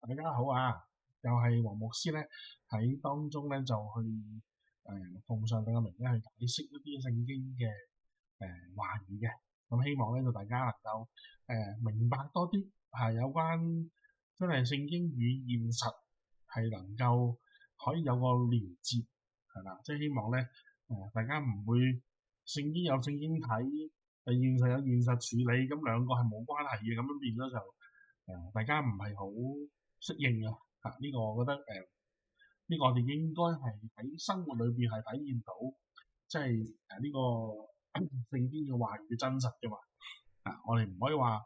大家好啊，又係黃牧師咧喺當中咧就去奉上帝嘅名咧去解釋一啲聖經嘅話語嘅，咁希望咧就大家能夠明白多啲係有關真係聖經與現實係能夠可以有個連結係啦，即係希望咧大家唔會聖經有聖經睇，現實有現實處理，咁兩個係冇關係嘅，咁樣變咗就大家唔係好適應啊！呢個我覺得呢個我哋應該係喺生活裏邊係體驗到，即係呢個聖經嘅話語真實嘅嘛。我哋唔可以話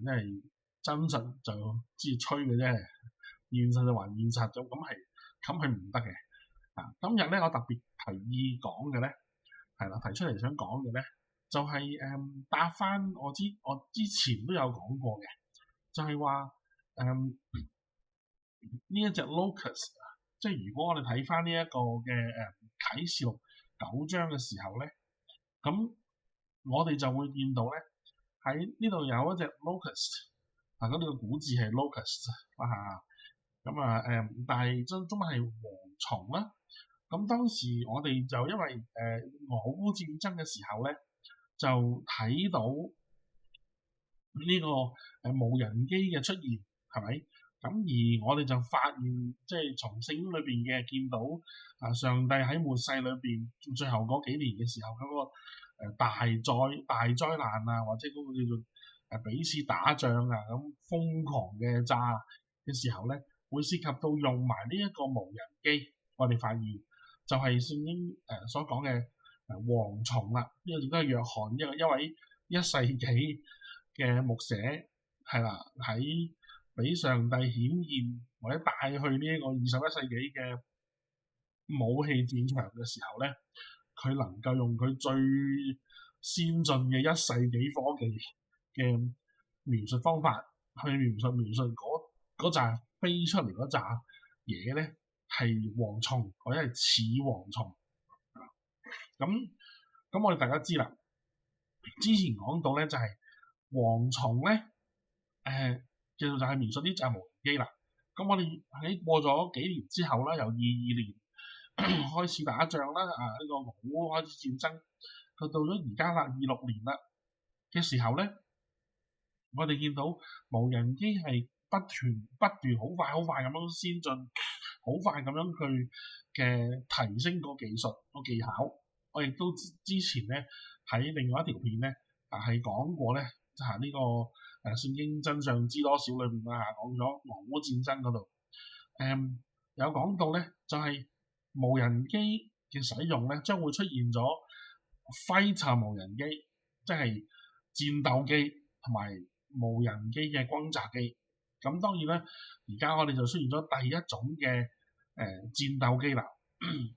因為真實就知吹嘅啫，現實就還現實咗，咁係唔得嘅。今日咧我特別提議講嘅咧係啦，提出嚟想講嘅咧就係答翻我之前都有講過嘅，就係話呢一隻 locust， 即係如果我哋睇翻呢一個嘅啟示錄9章嘅時候咧，咁我哋就會見到咧喺呢度有一隻 locust， 咁呢個古字係 locust 但係中文係蝗蟲啦。咁當時我哋就因為俄烏戰爭嘅時候咧，就睇到呢個無人機嘅出現，係咪？咁而我哋就發現，即係從聖經裏邊嘅見到上帝喺末世裏邊最後嗰幾年嘅時候嗰個大災難啊，或者嗰個叫做彼此打仗啊咁瘋狂嘅炸嘅時候咧，會涉及到用埋呢一個無人機。我哋發現就係聖經所講嘅蝗蟲啦。呢個亦都係約翰一位1世紀嘅牧者係啦，喺俾上帝顯現或者帶去呢一個21世紀嘅武器戰場嘅時候咧，佢能夠用佢最先進嘅1世紀科技嘅描述方法去描述嗰紮飛出嚟嗰紮嘢咧係蝗蟲或者係似蝗蟲。咁我哋大家知啦，之前講到咧就係蝗蟲咧叫做就係描述呢隻無人機啦。咁我哋喺過咗幾年之後啦，由22年開始打仗啦，呢個俄烏開始戰爭，到咗而家啦26年啦嘅時候咧，我哋見到無人機係不斷好快咁樣先進，好快咁樣去嘅提升個技術個技巧。我亦都之前咧喺另外一條片咧係講過咧，就係呢個聖經真相知多少裏邊講咗俄烏戰爭嗰度，有講到咧就係無人機嘅使用咧將會出現咗 fighter 無人機，即係戰鬥機同埋無人機嘅轟炸機。咁當然咧，而家我哋就出現咗第一種嘅戰鬥機啦，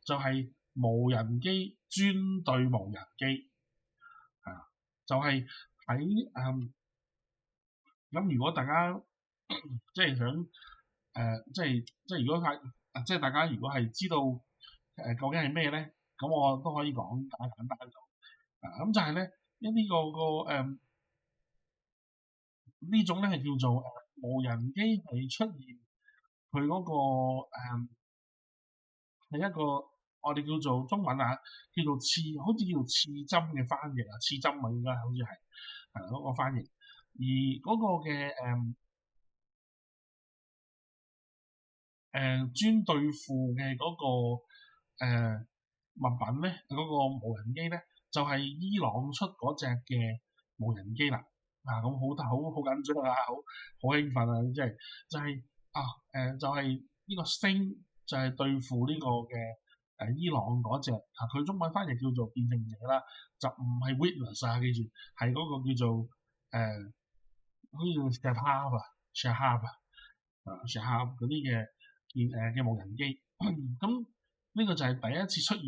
就係無人機專對無人機，就係喺咁如果大家即係想即係如果即係大家如果係知道究竟係咩咧，咁我都可以講簡單咗。咁就係咧呢個呢種咧係叫做無人機係出現佢嗰個係一個我哋叫做中文叫做好似叫做刺針嘅翻譯刺針啊，應該好似係嗰個翻譯。而嗰個嘅專對付嘅嗰個物品咧，嗰個無人機咧就係伊朗出嗰隻嘅無人機啦。咁好緊張好興奮啊！就係呢個星就係對付呢個嘅伊朗嗰隻佢中文翻譯叫做變性者啦，就唔係 witness 記住係嗰個叫做好似 Shahab 嗰啲嘅無人機。咁呢個就係第一次出現。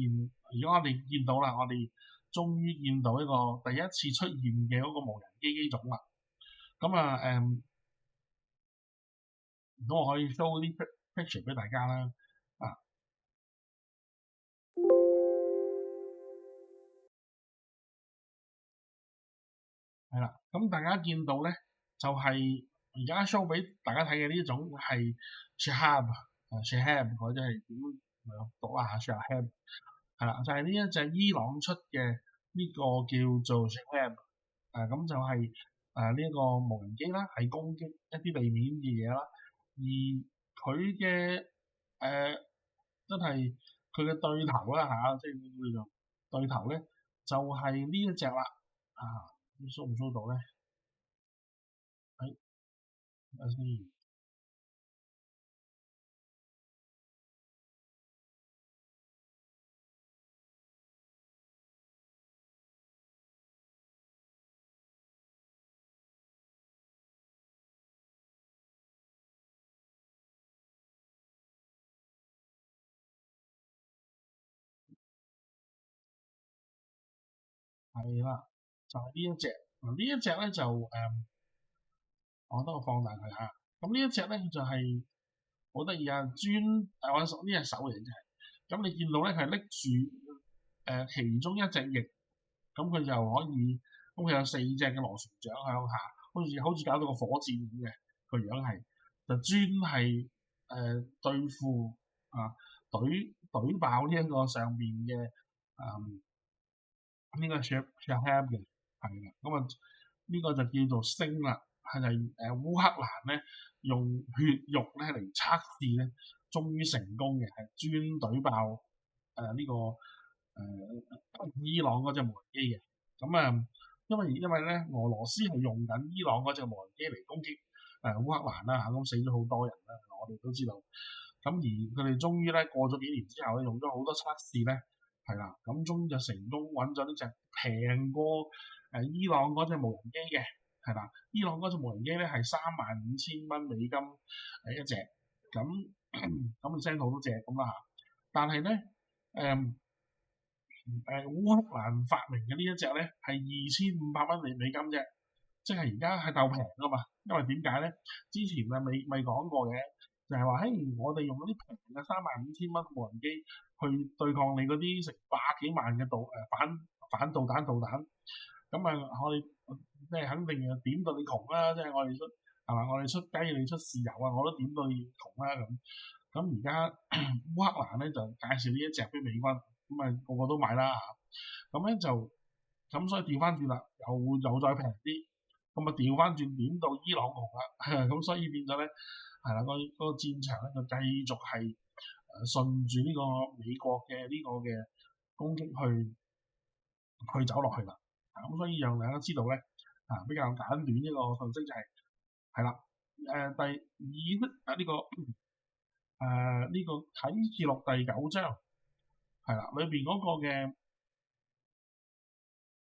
如果我哋見到啦，我哋終於見到一個第一次出現嘅嗰個無人機機種啦。咁咁我可以 show 啲 picture 俾大家啦。係啦，咁大家見到咧就係而家 show 俾大家睇嘅呢一種係 Shahab 或者係點讀啊 Shahab 係啦，就係呢一隻伊朗出嘅呢個叫做 Shahab 咁就係呢一個無人機啦，係攻擊一啲地面嘅嘢啦，而佢嘅真係佢嘅對頭啦即係叫做對頭咧，就係呢一隻啦，show 唔 show 到咧？睇下先。係啦，就係呢一隻。呢一隻咧就我等我放大佢嚇。咁呢一隻咧就係好得意啊，我呢隻手嚟嘅啫。咁你見到咧，佢係拎住其中一隻翼，咁佢就可以，咁佢有4隻嘅螺旋槳向下，好似搞到個火箭咁嘅個樣係，就專係對付懟爆呢一個上邊嘅呢個 Shahab 嘅，係啦，咁呢個就叫做星啦，係烏克蘭咧用血肉咧嚟測試咧，終於成功嘅，係專懟爆呢個伊朗嗰隻無人機嘅。咁因為咧俄羅斯係用緊伊朗嗰隻無人機嚟攻擊烏克蘭啦咁死咗好多人啦，我哋都知道。咁而佢哋終於咧過咗幾年之後咧，用咗好多測試咧。係啦，咁終於就成功揾咗呢隻平過伊朗嗰隻無人機嘅，係啦，伊朗嗰隻無人機咧係35,000蚊美金一隻，咁咁 send 好多隻咁啦嚇，但係咧烏克蘭發明嘅呢一隻咧係2,500蚊美金啫，即係而家係鬥平噶嘛，因為點解咧？之前未講過嘅。就係話，我哋用嗰啲平嘅35,000蚊無人機去對抗你嗰啲成百幾萬嘅反導彈，咁我哋即係肯定點到你窮啦，即係我哋出雞你出豉油啊，我都點到你窮啦咁。咁而家烏克蘭咧就介紹呢一隻俾美軍，咁個個都買啦嚇。咁咧就咁所以調翻轉啦，又再平啲，咁調翻轉點到伊朗窮啦，咁所以變咗咧。係啦，嗰個戰場咧就繼續係順住呢個美國嘅呢個嘅攻擊去走落去啦。咁所以讓大家知道咧比較簡短一個信息就係啦，呢個啟示錄第9章係啦，裏邊嗰個嘅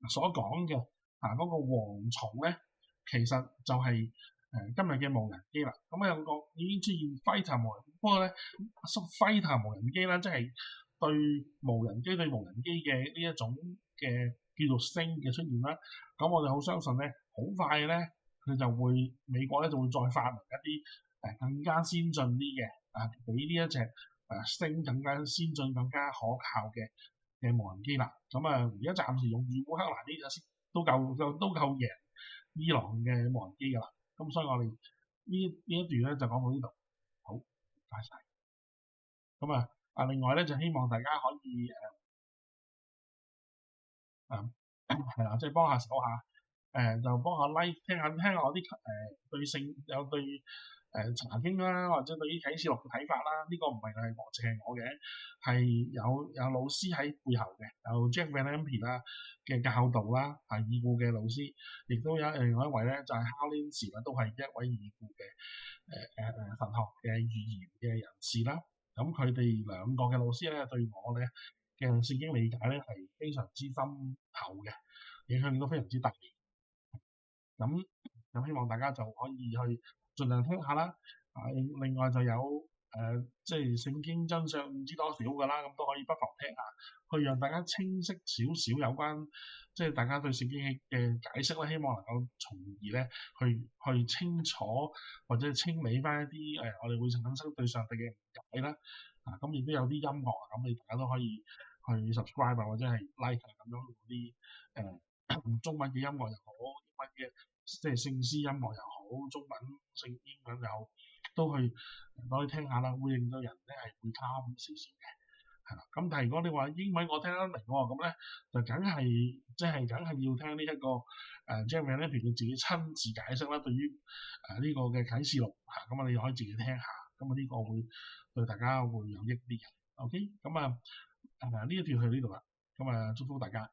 所講嘅嗰個蝗蟲咧，其實就係今日嘅無人機啦，咁有個已經出現 fighter 無人機，不過咧 fighter 無人機啦，即係對無人機嘅呢一種嘅叫做星嘅出現啦。咁我哋好相信咧，好快咧佢就會美國咧就會再發明一啲更加先進啲嘅比呢一隻星更加先進、更加可靠嘅無人機啦。咁而家暫時用住烏克蘭呢隻先都夠贏伊朗嘅無人機㗎啦。咁所以我哋呢一段咧就講到呢度，好，多謝。咁另外咧就希望大家可以係啦，即係幫下手下，就幫下 like 聽下我啲對查經啦，或者對於啟示錄嘅睇法啦。呢個唔係淨係我嘅，係有老師喺背後嘅，有 Jack Van Impe 啦嘅教導啦，已故嘅老師，亦都有另外一位咧就係 Hal Lindsey 啦，都係一位已故嘅神學嘅預言嘅人士啦。咁佢哋兩個嘅老師咧對我咧嘅聖經理解咧係非常之深厚嘅，影響亦都非常之大。咁希望大家就可以去盡量聽下啦。另外就有即係聖經真相唔知多少㗎啦，咁都可以不妨聽下，去讓大家清晰少少有關，即係大家對聖經嘅解釋咧，希望能夠從而咧去清楚或者清理翻一啲我哋會產生對上帝嘅誤解啦。咁亦都有啲音樂咁你大家都可以去 subscribe 或者係 like 咁樣嗰啲中文嘅音樂又好，英文嘅即係聖詩音樂又好，中文、英文又好，都去多啲聽下啦，會令到人咧係會 calm 少少嘅，係啦。咁但係如果你話英文我聽得明喎，咁咧就梗係要聽呢一個Jack Palance 佢自己親自解釋啦，對於呢個嘅啟示錄嚇，咁你可以自己聽下，咁呢個會對大家會有益啲嘅。OK，咁呢一條去呢度啦，咁祝福大家。